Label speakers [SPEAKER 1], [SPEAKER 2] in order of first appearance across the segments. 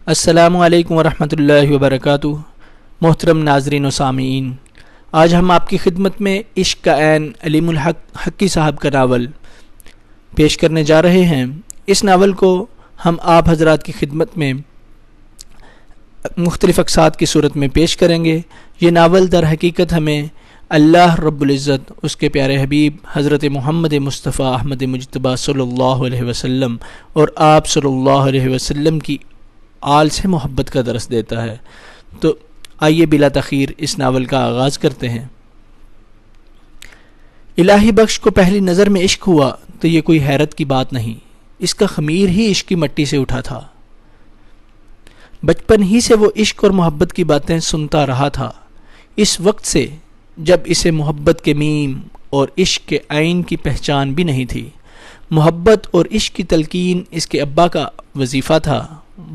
[SPEAKER 1] السلام علیکم ورحمۃ اللہ وبرکاتہ۔ محترم ناظرین و سامعین، آج ہم آپ کی خدمت میں عشق کا عین علیم الحق حقی صاحب کا ناول پیش کرنے جا رہے ہیں۔ اس ناول کو ہم آپ حضرات کی خدمت میں مختلف اقساط کی صورت میں پیش کریں گے۔ یہ ناول در حقیقت ہمیں اللہ رب العزت، اس کے پیارے حبیب حضرت محمد مصطفیٰ احمد مجتبیٰ صلی اللہ علیہ وسلم اور آپ صلی اللہ علیہ وسلم کی آل سے محبت کا درس دیتا ہے۔ تو آئیے بلا تاخیر اس ناول کا آغاز کرتے ہیں۔ الہی بخش کو پہلی نظر میں عشق ہوا تو یہ کوئی حیرت کی بات نہیں، اس کا خمیر ہی عشق کی مٹی سے اٹھا تھا۔ بچپن ہی سے وہ عشق اور محبت کی باتیں سنتا رہا تھا۔ اس وقت سے جب اسے محبت کے میم اور عشق کے عین کی پہچان بھی نہیں تھی۔ محبت اور عشق کی تلقین اس کے ابا کا وظیفہ تھا۔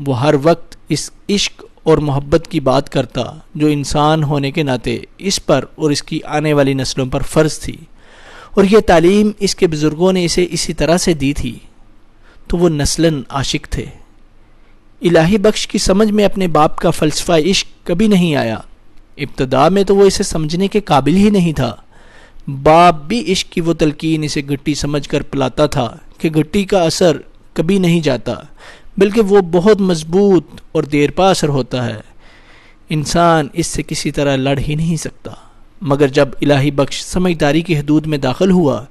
[SPEAKER 1] وہ ہر وقت اس عشق اور محبت کی بات کرتا جو انسان ہونے کے ناطے اس پر اور اس کی آنے والی نسلوں پر فرض تھی، اور یہ تعلیم اس کے بزرگوں نے اسے اسی طرح سے دی تھی، تو وہ نسلاً عاشق تھے۔ الہی بخش کی سمجھ میں اپنے باپ کا فلسفہ عشق کبھی نہیں آیا۔ ابتدا میں تو وہ اسے سمجھنے کے قابل ہی نہیں تھا۔ باپ بھی عشق کی وہ تلقین اسے گٹی سمجھ کر پلاتا تھا کہ گٹی کا اثر کبھی نہیں جاتا، بلکہ وہ بہت مضبوط اور دیر پا اثر ہوتا ہے۔ انسان اس سے کسی طرح لڑ ہی نہیں سکتا۔ مگر جب الہی بخش سمجھداری کی حدود میں داخل ہوا،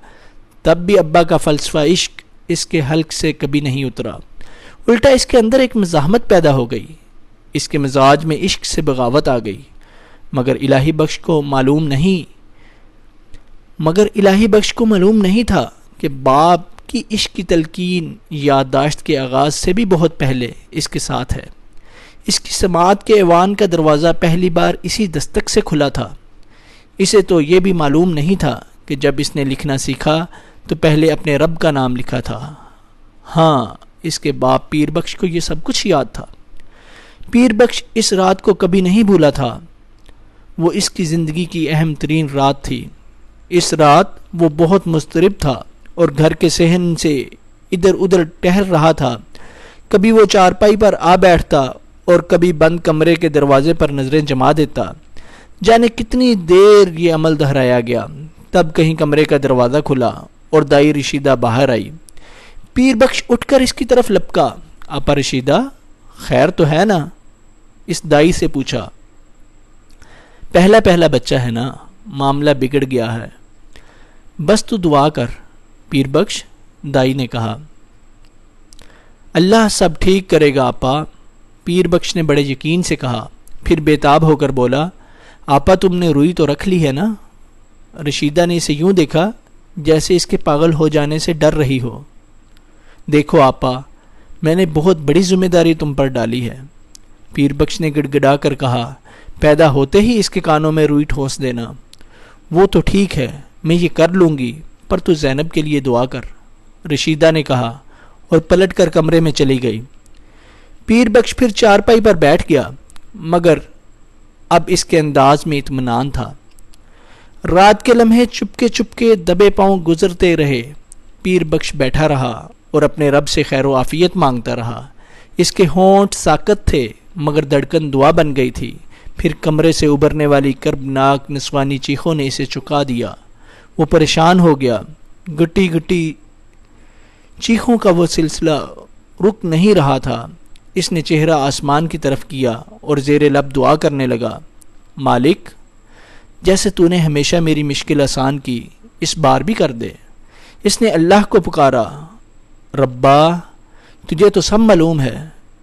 [SPEAKER 1] تب بھی ابا کا فلسفہ عشق اس کے حلق سے کبھی نہیں اترا۔ الٹا اس کے اندر ایک مزاحمت پیدا ہو گئی، اس کے مزاج میں عشق سے بغاوت آ گئی۔ مگر الہی بخش کو معلوم نہیں تھا کہ باپ کی عشق کی تلقین یادداشت کے آغاز سے بھی بہت پہلے اس کے ساتھ ہے۔ اس کی سماعت کے ایوان کا دروازہ پہلی بار اسی دستک سے کھلا تھا۔ اسے تو یہ بھی معلوم نہیں تھا کہ جب اس نے لکھنا سیکھا تو پہلے اپنے رب کا نام لکھا تھا۔ ہاں، اس کے باپ پیر بخش کو یہ سب کچھ یاد تھا۔ پیر بخش اس رات کو کبھی نہیں بھولا تھا۔ وہ اس کی زندگی کی اہم ترین رات تھی۔ اس رات وہ بہت مضطرب تھا اور گھر کے صحن سے ادھر ادھر ٹہل رہا تھا۔ کبھی وہ چارپائی پر آ بیٹھتا اور کبھی بند کمرے کے دروازے پر نظریں جما دیتا۔ جانے کتنی دیر یہ عمل دہرایا گیا، تب کہیں کمرے کا دروازہ کھلا اور دائی رشیدہ باہر آئی۔ پیر بخش اٹھ کر اس کی طرف لپکا۔ آپا رشیدہ، خیر تو ہے نا؟ اس دائی سے پوچھا۔ پہلا بچہ ہے نا، معاملہ بگڑ گیا ہے، بس تو دعا کر۔ پیر بخش، دائی نے کہا۔ اللہ سب ٹھیک کرے گا آپا، پیر بخش نے بڑے یقین سے کہا۔ پھر بےتاب ہو کر بولا، آپا تم نے روئی تو رکھ لی ہے نا؟ رشیدہ نے اسے یوں دیکھا جیسے اس کے پاگل ہو جانے سے ڈر رہی ہو۔ دیکھو آپا، میں نے بہت بڑی ذمہ داری تم پر ڈالی ہے، پیر بخش نے گڑ گڑا کر کہا۔ پیدا ہوتے ہی اس کے کانوں میں روئی ٹھونس دینا۔ وہ تو ٹھیک ہے، میں یہ کر لوں گی، پر تو زینب کے لیے دعا کر، رشیدہ نے کہا اور پلٹ کر کمرے میں چلی گئی۔ پیر بخش پھر چارپائی پر بیٹھ گیا، مگر اب اس کے انداز میں اطمینان تھا۔ رات کے لمحے چپکے دبے پاؤں گزرتے رہے۔ پیر بخش بیٹھا رہا اور اپنے رب سے خیر و عافیت مانگتا رہا۔ اس کے ہونٹ ساکت تھے مگر دھڑکن دعا بن گئی تھی۔ پھر کمرے سے ابھرنے والی کربناک نسوانی چیخوں نے اسے چکا دیا۔ وہ پریشان ہو گیا۔ گٹی گٹی چیخوں کا وہ سلسلہ رک نہیں رہا تھا۔ اس نے چہرہ آسمان کی طرف کیا اور زیر لب دعا کرنے لگا، مالک، جیسے تو نے ہمیشہ میری مشکل آسان کی، اس بار بھی کر دے۔ اس نے اللہ کو پکارا، ربا، تجھے تو سب معلوم ہے،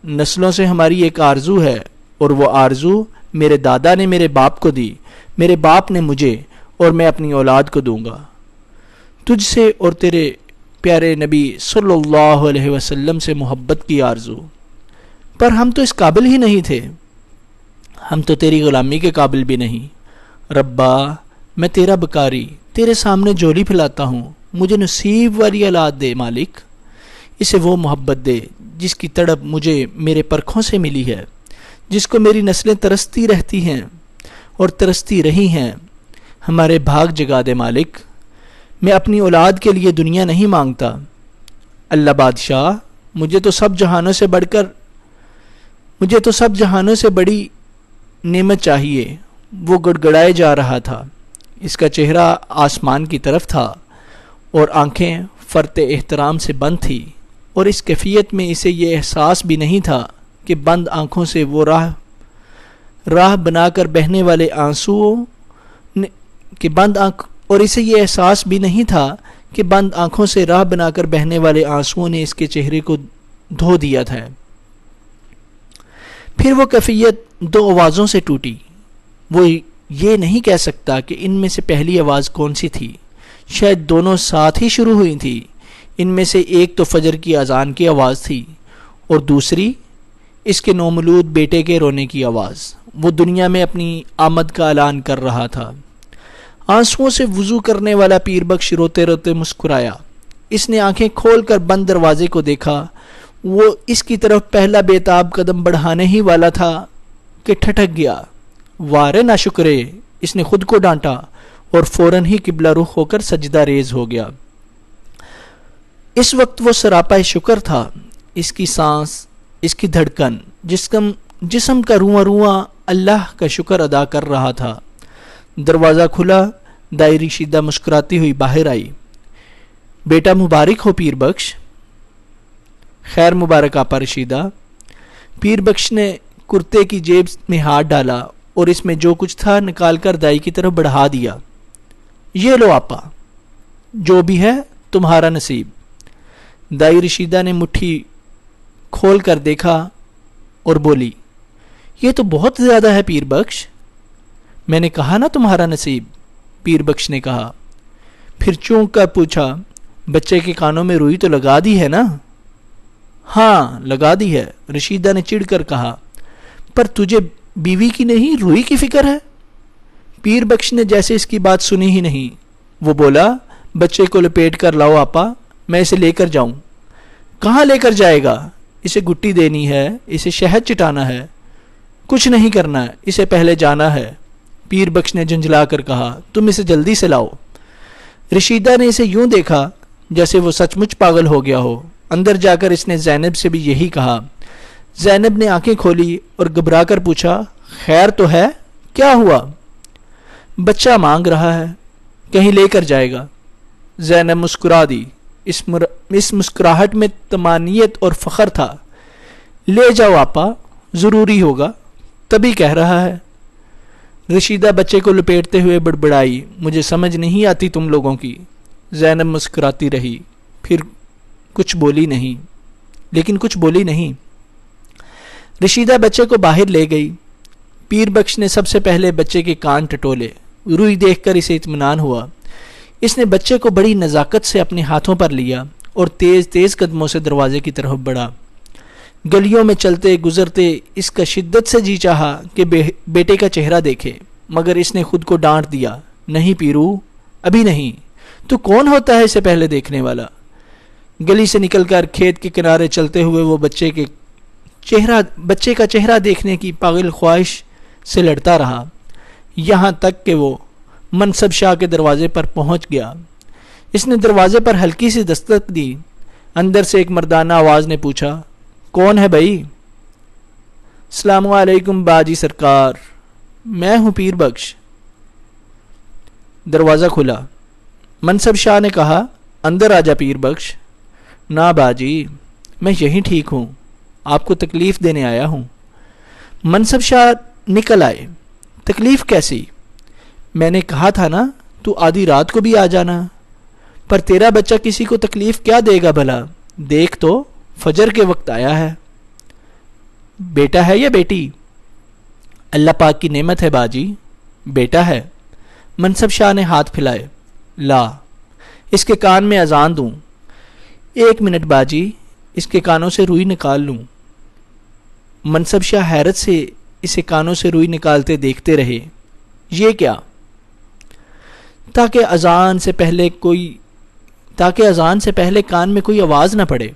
[SPEAKER 1] نسلوں سے ہماری ایک آرزو ہے، اور وہ آرزو میرے دادا نے میرے باپ کو دی، میرے باپ نے مجھے، اور میں اپنی اولاد کو دوں گا۔ تجھ سے اور تیرے پیارے نبی صلی اللہ علیہ وسلم سے محبت کی آرزو، پر ہم تو اس قابل ہی نہیں تھے، ہم تو تیری غلامی کے قابل بھی نہیں۔ ربا، میں تیرا بکاری تیرے سامنے جولی پھیلاتا ہوں، مجھے نصیب والی اولاد دے مالک۔ اسے وہ محبت دے جس کی تڑپ مجھے میرے پرکھوں سے ملی ہے، جس کو میری نسلیں ترستی رہتی ہیں اور ترستی رہی ہیں۔ ہمارے بھاگ جگا دے مالک۔ میں اپنی اولاد کے لیے دنیا نہیں مانگتا، اللہ بادشاہ، مجھے تو سب جہانوں سے بڑھ کر مجھے تو سب جہانوں سے بڑی نعمت چاہیے۔ وہ گڑگڑائے جا رہا تھا۔ اس کا چہرہ آسمان کی طرف تھا اور آنکھیں فرط احترام سے بند تھی، اور اس کیفیت میں اسے یہ احساس بھی نہیں تھا کہ بند آنکھوں سے وہ راہ بنا کر بہنے والے آنسوؤں کہ بند آنکھ اور اسے یہ احساس بھی نہیں تھا کہ بند آنکھوں سے راہ بنا کر بہنے والے آنسوؤں نے اس کے چہرے کو دھو دیا تھا۔ پھر وہ کیفیت دو آوازوں سے ٹوٹی۔ وہ یہ نہیں کہہ سکتا کہ ان میں سے پہلی آواز کون سی تھی، شاید دونوں ساتھ ہی شروع ہوئی تھی۔ ان میں سے ایک تو فجر کی اذان کی آواز تھی اور دوسری اس کے نومولود بیٹے کے رونے کی آواز۔ وہ دنیا میں اپنی آمد کا اعلان کر رہا تھا۔ آنسوؤں سے وضو کرنے والا پیر بخش روتے روتے مسکرایا۔ اس نے آنکھیں کھول کر بند دروازے کو دیکھا۔ وہ اس کی طرف پہلا بیتاب قدم بڑھانے ہی والا تھا کہ ٹھٹک گیا۔ وارے ناشکرے، اس نے خود کو ڈانٹا اور فوراً ہی قبلہ رخ ہو کر سجدہ ریز ہو گیا۔ اس وقت وہ سراپا شکر تھا۔ اس کی سانس، اس کی دھڑکن، جسم کا رواں رواں اللہ کا شکر ادا کر رہا تھا۔ دروازہ کھلا، دائی رشیدہ مسکراتی ہوئی باہر آئی۔ بیٹا مبارک ہو پیر بخش۔ خیر مبارک آپا رشیدہ۔ پیر بخش نے کرتے کی جیب میں ہاتھ ڈالا اور اس میں جو کچھ تھا نکال کر دائی کی طرف بڑھا دیا۔ یہ لو آپا، جو بھی ہے تمہارا نصیب۔ دائی رشیدہ نے مٹھی کھول کر دیکھا اور بولی، یہ تو بہت زیادہ ہے پیر بخش۔ میں نے کہا نا تمہارا نصیب، پیر بخش نے کہا۔ پھر چونک کر پوچھا، بچے کے کانوں میں روئی تو لگا دی ہے نا؟ ہاں لگا دی ہے، رشیدہ نے چڑ کر کہا۔ پر تجھے بیوی کی نہیں روئی کی فکر ہے؟ پیر بخش نے جیسے اس کی بات سنی ہی نہیں۔ وہ بولا، بچے کو لپیٹ کر لاؤ آپا، میں اسے لے کر جاؤں۔ کہاں لے کر جائے گا؟ اسے گٹی دینی ہے، اسے شہد چٹانا ہے، کچھ نہیں کرنا ہے، اسے پہلے جانا ہے۔ پیر بخش نے جھنجھلا کر کہا، تم اسے جلدی سے لاؤ۔ رشیدہ نے اسے یوں دیکھا جیسے وہ سچ مچ پاگل ہو گیا ہو۔ اندر جا کر اس نے زینب سے بھی یہی کہا۔ زینب نے آنکھیں کھولی اور گھبرا کر پوچھا، خیر تو ہے؟ کیا ہوا؟ بچہ مانگ رہا ہے، کہیں لے کر جائے گا۔ زینب مسکرا دی۔ اس مسکراہٹ میں طمانینت اور فخر تھا۔ لے جاؤ آپا، ضروری ہوگا، تبھی کہہ رہا ہے۔ رشیدہ بچے کو لپیٹتے ہوئے بڑبڑائی، مجھے سمجھ نہیں آتی تم لوگوں کی۔ زینب مسکراتی رہی، پھر کچھ بولی نہیں۔ رشیدہ بچے کو باہر لے گئی۔ پیر بخش نے سب سے پہلے بچے کے کان ٹٹولے۔ روئی دیکھ کر اسے اطمینان ہوا۔ اس نے بچے کو بڑی نزاکت سے اپنے ہاتھوں پر لیا اور تیز تیز قدموں سے دروازے کی طرف بڑھا۔ گلیوں میں چلتے گزرتے اس کا شدت سے جی چاہا کہ بیٹے کا چہرہ دیکھے، مگر اس نے خود کو ڈانٹ دیا، نہیں پیرو، ابھی نہیں۔ تو کون ہوتا ہے اسے پہلے دیکھنے والا؟ گلی سے نکل کر کھیت کے کنارے چلتے ہوئے وہ بچے کا چہرہ دیکھنے کی پاگل خواہش سے لڑتا رہا، یہاں تک کہ وہ منصب شاہ کے دروازے پر پہنچ گیا۔ اس نے دروازے پر ہلکی سی دستک دی۔ اندر سے ایک مردانہ آواز نے پوچھا، کون ہے بھائی؟ السلام علیکم باجی سرکار، میں ہوں پیر بخش۔ دروازہ کھلا۔ منصب شاہ نے کہا، اندر آجا پیر بخش۔ نا باجی، میں یہیں ٹھیک ہوں، آپ کو تکلیف دینے آیا ہوں۔ منصب شاہ نکل آئے۔ تکلیف کیسی؟ میں نے کہا تھا نا تو آدھی رات کو بھی آ جانا۔ پر تیرا بچہ کسی کو تکلیف کیا دے گا بھلا؟ دیکھ تو فجر کے وقت آیا ہے۔ بیٹا ہے یا بیٹی؟ اللہ پاک کی نعمت ہے باجی، بیٹا ہے۔ منصب شاہ نے ہاتھ پھیلائے۔ لا، اس کے کان میں اذان دوں۔ ایک منٹ باجی، اس کے کانوں سے روئی نکال لوں۔ منصب شاہ حیرت سے اسے کانوں سے روئی نکالتے دیکھتے رہے۔ یہ کیا؟ تاکہ اذان سے پہلے کان میں کوئی آواز نہ پڑے۔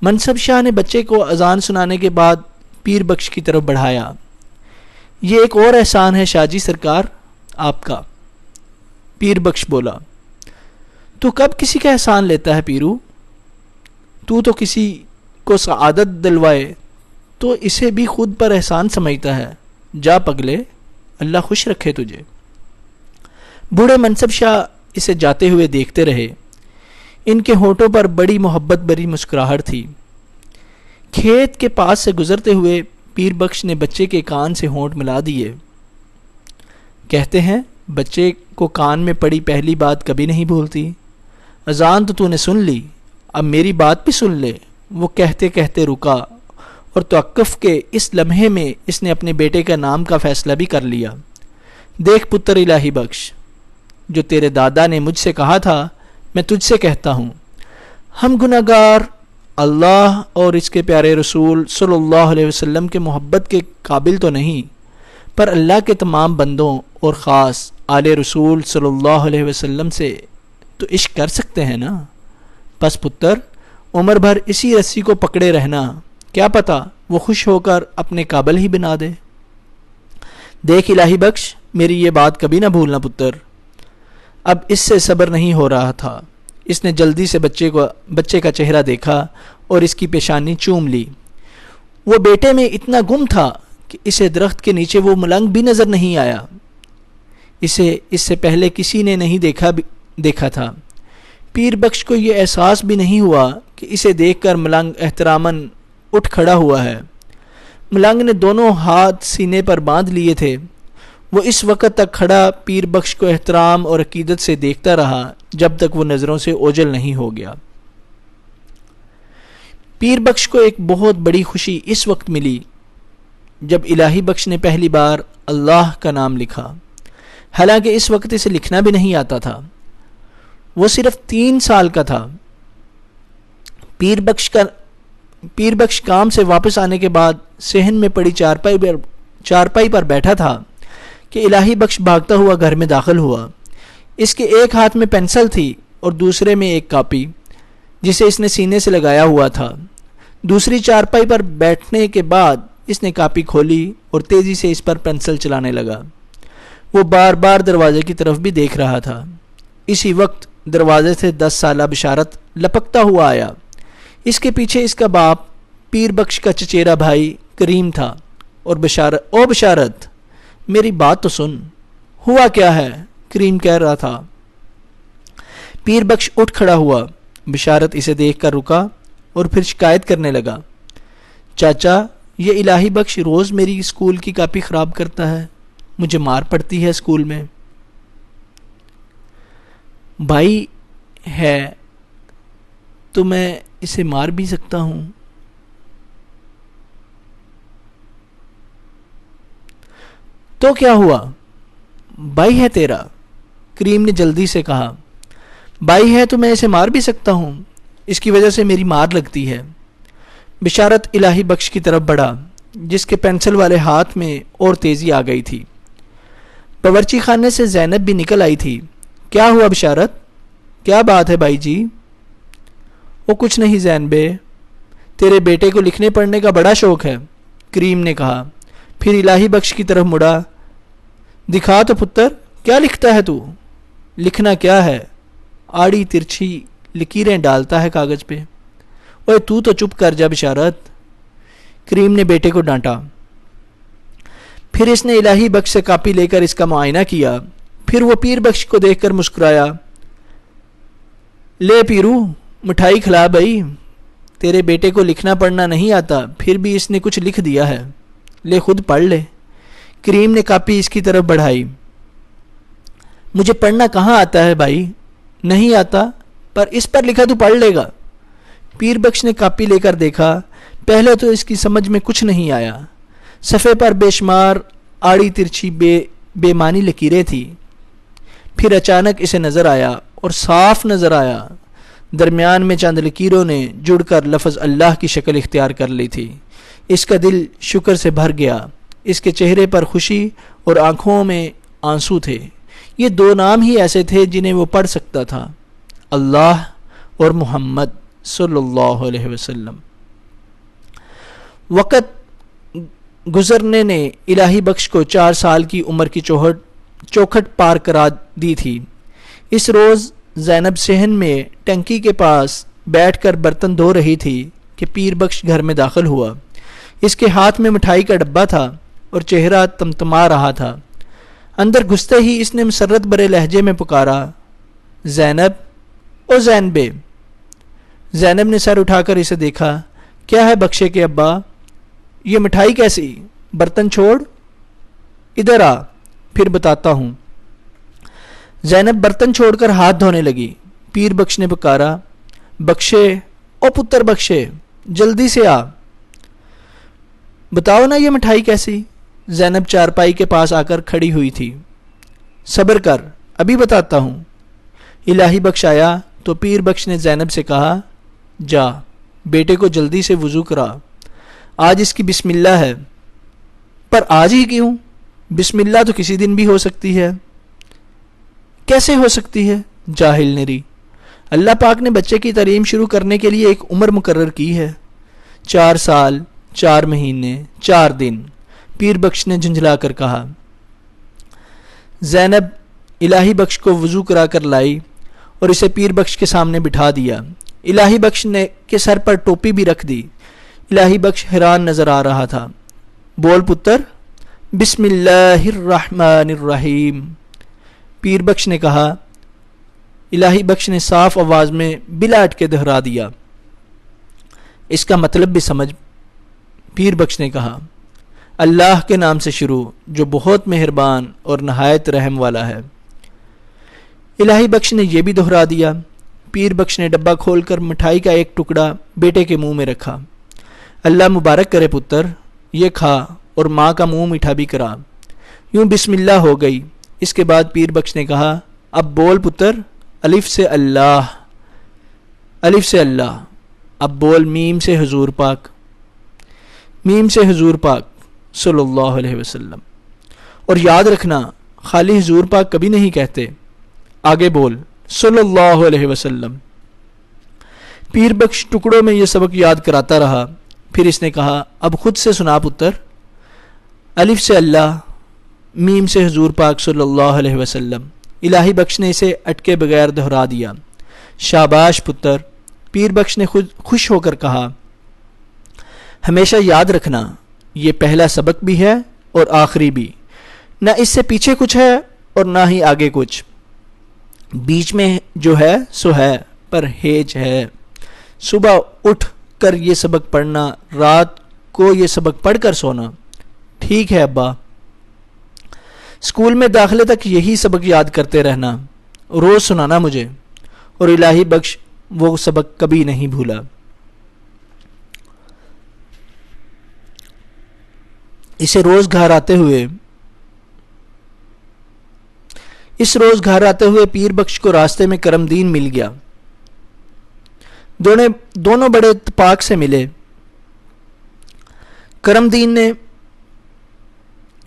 [SPEAKER 1] منصب شاہ نے بچے کو اذان سنانے کے بعد پیر بخش کی طرف بڑھایا۔ یہ ایک اور احسان ہے شاہ جی سرکار آپ کا۔ پیر بخش بولا، تو کب کسی کا احسان لیتا ہے پیرو؟ تو کسی کو سعادت دلوائے تو اسے بھی خود پر احسان سمجھتا ہے۔ جا پگلے، اللہ خوش رکھے تجھے۔ بوڑھے منصب شاہ اسے جاتے ہوئے دیکھتے رہے۔ ان کے ہونٹوں پر بڑی محبت بھری مسکراہٹ تھی۔ کھیت کے پاس سے گزرتے ہوئے پیر بخش نے بچے کے کان سے ہونٹ ملا دیے۔ کہتے ہیں بچے کو کان میں پڑی پہلی بات کبھی نہیں بھولتی۔ اذان تو نے سن لی، اب میری بات بھی سن لے۔ وہ کہتے کہتے رکا اور توقف کے اس لمحے میں اس نے اپنے بیٹے کا نام کا فیصلہ بھی کر لیا۔ دیکھ پتر الہی بخش، جو تیرے دادا نے مجھ سے کہا تھا میں تجھ سے کہتا ہوں، ہم گناہگار اللہ اور اس کے پیارے رسول صلی اللہ علیہ وسلم کے محبت کے قابل تو نہیں، پر اللہ کے تمام بندوں اور خاص آل رسول صلی اللہ علیہ وسلم سے تو عشق کر سکتے ہیں نا۔ پس پتر عمر بھر اسی رسی کو پکڑے رہنا، کیا پتہ وہ خوش ہو کر اپنے قابل ہی بنا دے۔ دیکھ الہی بخش، میری یہ بات کبھی نہ بھولنا پتر۔ اب اس سے صبر نہیں ہو رہا تھا۔ اس نے جلدی سے بچے کا چہرہ دیکھا اور اس کی پیشانی چوم لی۔ وہ بیٹے میں اتنا گم تھا کہ اسے درخت کے نیچے وہ ملنگ بھی نظر نہیں آیا۔ اسے اس سے پہلے کسی نے نہیں دیکھا تھا۔ پیر بخش کو یہ احساس بھی نہیں ہوا کہ اسے دیکھ کر ملنگ احتراماً اٹھ کھڑا ہوا ہے۔ ملنگ نے دونوں ہاتھ سینے پر باندھ لیے تھے۔ وہ اس وقت تک کھڑا پیر بخش کو احترام اور عقیدت سے دیکھتا رہا جب تک وہ نظروں سے اوجھل نہیں ہو گیا۔ پیر بخش کو ایک بہت بڑی خوشی اس وقت ملی جب الہی بخش نے پہلی بار اللہ کا نام لکھا، حالانکہ اس وقت اسے لکھنا بھی نہیں آتا تھا۔ وہ صرف 3 سال کا تھا۔ پیر بخش کام سے واپس آنے کے بعد صحن میں پڑی چارپائی پر بیٹھا تھا کہ الہی بخش بھاگتا ہوا گھر میں داخل ہوا۔ اس کے ایک ہاتھ میں پینسل تھی اور دوسرے میں ایک کاپی جسے اس نے سینے سے لگایا ہوا تھا۔ دوسری چارپائی پر بیٹھنے کے بعد اس نے کاپی کھولی اور تیزی سے اس پر پینسل چلانے لگا۔ وہ بار بار دروازے کی طرف بھی دیکھ رہا تھا۔ اسی وقت دروازے سے 10 سالہ بشارت لپکتا ہوا آیا۔ اس کے پیچھے اس کا باپ پیر بخش کا چچیرا بھائی کریم تھا اور بشارت میری بات تو سن، ہوا کیا ہے؟ کریم کہہ رہا تھا۔ پیر بخش اٹھ کھڑا ہوا۔ بشارت اسے دیکھ کر رکا اور پھر شکایت کرنے لگا، چاچا یہ الہی بخش روز میری اسکول کی کاپی خراب کرتا ہے، مجھے مار پڑتی ہے اسکول میں۔ بھائی ہے تو میں اسے مار بھی سکتا ہوں۔ تو کیا ہوا؟ بھائی ہے تیرا، کریم نے جلدی سے کہا۔ بھائی ہے تو میں اسے مار بھی سکتا ہوں، اس کی وجہ سے میری مار لگتی ہے۔ بشارت الہی بخش کی طرف بڑھا جس کے پینسل والے ہاتھ میں اور تیزی آ گئی تھی۔ باورچی خانے سے زینب بھی نکل آئی تھی۔ کیا ہوا بشارت؟ کیا بات ہے بھائی جی؟ وہ کچھ نہیں زینبے، تیرے بیٹے کو لکھنے پڑھنے کا بڑا شوق ہے، کریم نے کہا۔ پھر الہی بخش کی طرف مڑا۔ دکھا تو پتر، کیا لکھتا ہے تو؟ لکھنا کیا ہے؟ آڑی ترچھی لکیریں ڈالتا ہے کاغذ پہ۔ اوے تو چپ کر جا بشارت، کریم نے بیٹے کو ڈانٹا۔ پھر اس نے الہی بخش سے کاپی لے کر اس کا معائنہ کیا۔ پھر وہ پیر بخش کو دیکھ کر مسکرایا۔ لے پیرو، مٹھائی کھلا بھائی، تیرے بیٹے کو لکھنا پڑھنا نہیں آتا پھر بھی اس نے کچھ لکھ دیا ہے، لے خود پڑھ لے۔ کریم نے کاپی اس کی طرف بڑھائی۔ مجھے پڑھنا کہاں آتا ہے بھائی؟ نہیں آتا، پر اس پر لکھا تو پڑھ لے گا۔ پیر بخش نے کاپی لے کر دیکھا۔ پہلے تو اس کی سمجھ میں کچھ نہیں آیا۔ صفحے پر بے شمار آڑی ترچھی بے معنی لکیریں تھیں۔ پھر اچانک اسے نظر آیا اور صاف نظر آیا، درمیان میں چند لکیروں نے جڑ کر لفظ اللہ کی شکل اختیار کر لی تھی۔ اس کا دل شکر سے بھر گیا۔ اس کے چہرے پر خوشی اور آنکھوں میں آنسو تھے۔ یہ 2 نام ہی ایسے تھے جنہیں وہ پڑھ سکتا تھا، اللہ اور محمد صلی اللہ علیہ وسلم۔ وقت گزرنے نے الہی بخش کو 4 سال کی عمر کی چوکھٹ پار کرا دی تھی۔ اس روز زینب صحن میں ٹنکی کے پاس بیٹھ کر برتن دھو رہی تھی کہ پیر بخش گھر میں داخل ہوا۔ اس کے ہاتھ میں مٹھائی کا ڈبہ تھا اور چہرہ تمتما رہا تھا۔ اندر گھستے ہی اس نے مسرت برے لہجے میں پکارا، زینب، او زینبے۔ زینب نے سر اٹھا کر اسے دیکھا۔ کیا ہے بخشے کے ابا؟ یہ مٹھائی کیسی؟ برتن چھوڑ، ادھر آ، پھر بتاتا ہوں۔ زینب برتن چھوڑ کر ہاتھ دھونے لگی۔ پیر بخش نے پکارا، بخشے، او پتر بخشے، جلدی سے آ، بتاؤ نا یہ مٹھائی کیسی؟ زینب چارپائی کے پاس آ کر کھڑی ہوئی تھی۔ صبر کر، ابھی بتاتا ہوں۔ الہی بخش آیا تو پیر بخش نے زینب سے کہا، جا بیٹے کو جلدی سے وضو کرا، آج اس کی بسم اللہ ہے۔ پر آج ہی کیوں؟ بسم اللہ تو کسی دن بھی ہو سکتی ہے۔ کیسے ہو سکتی ہے؟ جاہل نری، اللہ پاک نے بچے کی تعلیم شروع کرنے کے لیے ایک عمر مقرر کی ہے، 4 سال 4 مہینے 4 دن، پیر بخش نے جھنجھلا کر کہا۔ زینب الہی بخش کو وضو کرا کر لائی اور اسے پیر بخش کے سامنے بٹھا دیا۔ الہی بخش نے کے سر پر ٹوپی بھی رکھ دی۔ الہی بخش حیران نظر آ رہا تھا۔ بول پتر، بسم اللہ الرحمن الرحیم، پیر بخش نے کہا۔ الہی بخش نے صاف آواز میں بلا اٹکے دہرا دیا۔ اس کا مطلب بھی سمجھ، پیر بخش نے کہا۔ اللہ کے نام سے شروع جو بہت مہربان اور نہایت رحم والا ہے۔ الہی بخش نے یہ بھی دہرا دیا۔ پیر بخش نے ڈبہ کھول کر مٹھائی کا ایک ٹکڑا بیٹے کے منہ میں رکھا۔ اللہ مبارک کرے پتر، یہ کھا اور ماں کا منہ میٹھا بھی کرا۔ یوں بسم اللہ ہو گئی۔ اس کے بعد پیر بخش نے کہا، اب بول پتر، الف سے اللہ، الف سے اللہ، اب بول میم سے حضور پاک، میم سے حضور پاک صلی اللہ علیہ وسلم۔ اور یاد رکھنا خالی حضور پاک کبھی نہیں کہتے، آگے بول صلی اللہ علیہ وسلم۔ پیر بخش ٹکڑوں میں یہ سبق یاد کراتا رہا۔ پھر اس نے کہا، اب خود سے سنا پتر، الف سے اللہ، میم سے حضور پاک صلی اللہ علیہ وسلم۔ الہی بخش نے اسے اٹکے بغیر دہرا دیا۔ شاباش پتر، پیر بخش نے خود خوش ہو کر کہا۔ ہمیشہ یاد رکھنا یہ پہلا سبق بھی ہے اور آخری بھی، نہ اس سے پیچھے کچھ ہے اور نہ ہی آگے کچھ، بیچ میں جو ہے سو ہے، پر ہیج ہے۔ صبح اٹھ کر یہ سبق پڑھنا، رات کو یہ سبق پڑھ کر سونا۔ ٹھیک ہے ابا۔ اسکول میں داخلے تک یہی سبق یاد کرتے رہنا، روز سنانا مجھے۔ اور الہی بخش وہ سبق کبھی نہیں بھولا۔ اسے روز گھر آتے ہوئے پیر بخش کو راستے میں کرم دین مل گیا۔ دونوں بڑے اتفاق سے ملے۔ کرم دین نے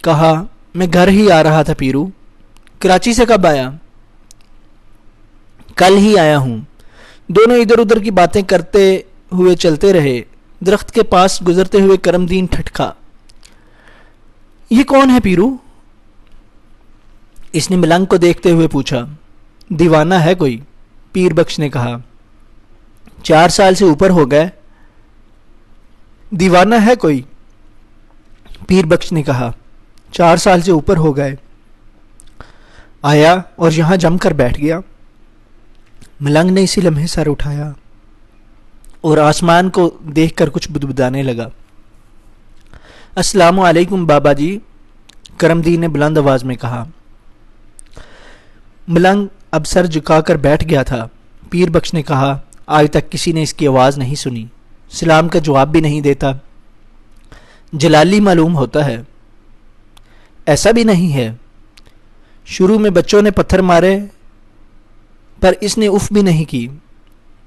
[SPEAKER 1] کہا، میں گھر ہی آ رہا تھا پیرو۔ کراچی سے کب آیا؟ کل ہی آیا ہوں۔ دونوں ادھر ادھر کی باتیں کرتے ہوئے چلتے رہے۔ درخت کے پاس گزرتے ہوئے کرم دین ٹھٹکا۔ یہ کون ہے پیرو؟ اس نے ملنگ کو دیکھتے ہوئے پوچھا۔ دیوانہ ہے کوئی، پیر بخش نے کہا۔ 4 سال سے اوپر ہو گئے۔ دیوانہ ہے کوئی، پیر بخش نے کہا۔ 4 سال سے اوپر ہو گئے۔ آیا اور یہاں جم کر بیٹھ گیا۔ ملنگ نے اسی لمحے سر اٹھایا اور آسمان کو دیکھ کر کچھ بدبدانے لگا۔ السلام علیکم بابا جی، کرم دین نے بلند آواز میں کہا۔ ملنگ اب سر جھکا کر بیٹھ گیا تھا۔ پیر بخش نے کہا، آج تک کسی نے اس کی آواز نہیں سنی، سلام کا جواب بھی نہیں دیتا، جلالی معلوم ہوتا ہے۔ ایسا بھی نہیں ہے، شروع میں بچوں نے پتھر مارے پر اس نے اف بھی نہیں کی،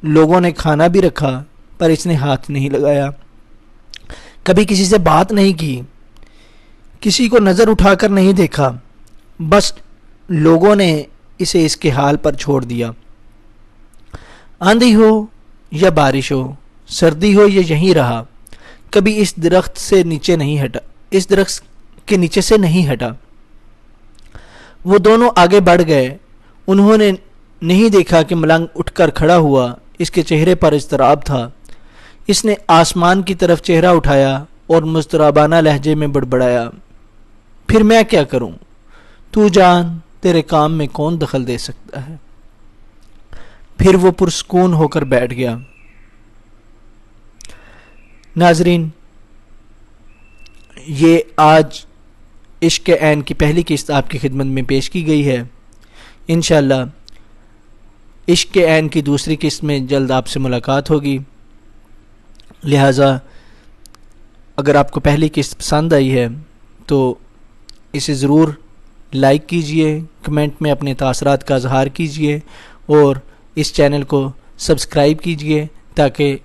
[SPEAKER 1] لوگوں نے کھانا بھی رکھا پر اس نے ہاتھ نہیں لگایا، کبھی کسی سے بات نہیں کی، کسی کو نظر اٹھا کر نہیں دیکھا، بس لوگوں نے اسے اس کے حال پر چھوڑ دیا۔ آندھی ہو یا بارش ہو، سردی ہو یا یہیں رہا، کبھی اس درخت سے نیچے نہیں ہٹا، اس درخت کے نیچے سے نہیں ہٹا۔ وہ دونوں آگے بڑھ گئے۔ انہوں نے نہیں دیکھا کہ ملنگ اٹھ کر کھڑا ہوا۔ اس کے چہرے پر اضطراب تھا۔ اس نے آسمان کی طرف چہرہ اٹھایا اور مضطربانہ لہجے میں بڑبڑایا، پھر میں کیا کروں؟ تو جان، تیرے کام میں کون دخل دے سکتا ہے؟ پھر وہ پرسکون ہو کر بیٹھ گیا۔ ناظرین، یہ آج عشق عین کی پہلی قسط آپ کی خدمت میں پیش کی گئی ہے۔ انشاءاللہ عشق عین کی دوسری قسط میں جلد آپ سے ملاقات ہوگی، لہٰذا اگر آپ کو پہلی قسط پسند آئی ہے تو اسے ضرور لائک کیجئے، کمنٹ میں اپنے تاثرات کا اظہار کیجئے اور اس چینل کو سبسکرائب کیجئے تاکہ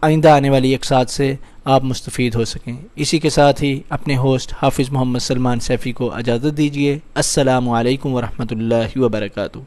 [SPEAKER 1] آئندہ آنے والی اقساط سے آپ مستفید ہو سکیں۔ اسی کے ساتھ ہی اپنے ہوسٹ حافظ محمد سلمان سیفی کو اجازت دیجیے۔ السلام علیکم ورحمۃ اللہ وبرکاتہ۔